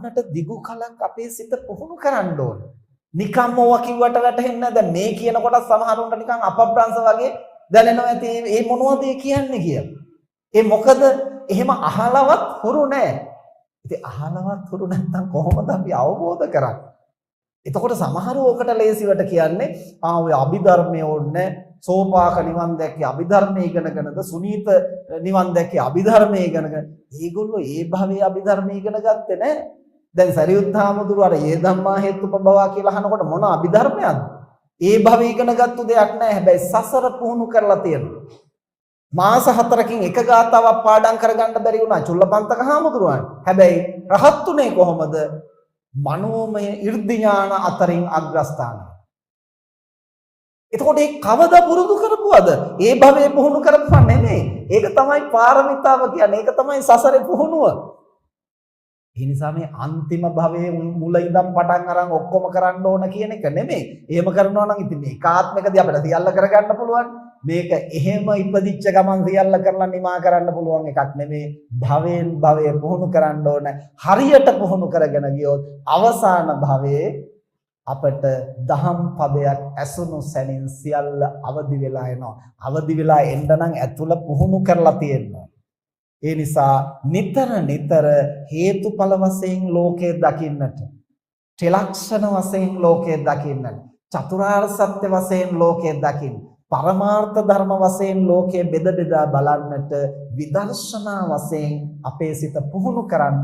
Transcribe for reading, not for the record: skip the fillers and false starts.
බලන්නට දිගු කලක් අපේ සිත පුහුණු කරන්න ඕන. නිකම්ම ඔවා කිව්වට වැටහෙන්නේ නැහැ. දැන් මේ කියන කොට සමහරුන්ට නිකන් අපබ්‍රංශ වගේ දැනෙනවා ඇති. මේ මොනවද කියන්නේ කියලා. ඒ මොකද එහෙම අහලවත් හුරු නැහැ. ඉතින් අහලවත් හුරු නැත්නම් කොහොමද අපි අවබෝධ කරන්නේ? එතකොට සමහරව ඔකට ලේසිවට කියන්නේ ඔය අභිධර්මයේ ඕනේ සෝපාක නිවන් දැක්කේ අභිධර්මයේ ඉගෙනගෙනද සුනීත නිවන් දැක්කේ අභිධර්මයේ ඉගෙනගෙන ඒගොල්ලෝ ඒ භවයේ අභිධර්මයේ ඉගෙන ගත්තේ නැහැ. දැන් සරියුත් හාමුදුරුවෝ අර ඒ ධම්මා හේතුපබවා කියලා අහනකොට මොන අභිධර්මයක්ද? ඒ භවයේ ඉගෙනගත්තු දෙයක් නැහැ. හැබැයි සසර පුහුණු කරලා තියෙනවා. මාස 4කින් එක ගාතාවක් පාඩම් කරගන්න බැරි වුණා චුල්ලපන්තක හාමුදුරුවන්. හැබැයි රහත් උනේ කොහොමද? මනෝමය 이르දි ඥාන අතරින් අග්‍රස්ථානයි. එතකොට ඒ කවදා පුරුදු කරපුවද? ඒ භවයේ පුහුණු කරපුවා නෙමෙයි. ඒක තමයි පාරමිතාව කියන්නේ. ඒක තමයි සසරේ පුහුණුව. ඒ නිසා මේ අන්තිම භවයේ මුල ඉඳන් පටන් අරන් ඔක්කොම කරන්න ඕන කියන එක නෙමෙයි. එහෙම කරනවා නම් ඉතින් මේ ඒකාත්මකදී අපිට සියල්ල කරගන්න පුළුවන්. මේක එහෙම ඉපදිච්ච ගමන් සියල්ල කරලා නිමා කරන්න පුළුවන් එකක් නෙමෙයි. භවයෙන් භවයේ පුහුණු කරන්න ඕන. හරියට පුහුණු කරගෙන ගියොත් අවසාන භවයේ අපට දහම් පදයක් ඇසුණු සැනින් සියල්ල අවදි වෙලා එනවා. අවදි වෙලා එන්න නම් ඇතුළ පුහුණු කරලා තියෙනවා. ඒ නිසා නිතර හේතුඵල වශයෙන් ලෝකේ දකින්නට, ත්‍රිලක්ෂණ වශයෙන් ලෝකේ දකින්නට, චතුරාර්ය සත්‍ය වශයෙන් ලෝකේ දකින්න, පරමාර්ථ ධර්ම වශයෙන් ලෝකේ බෙද බෙදා බලන්නට විදර්ශනා වශයෙන් අපේ සිත පුහුණු කරන්න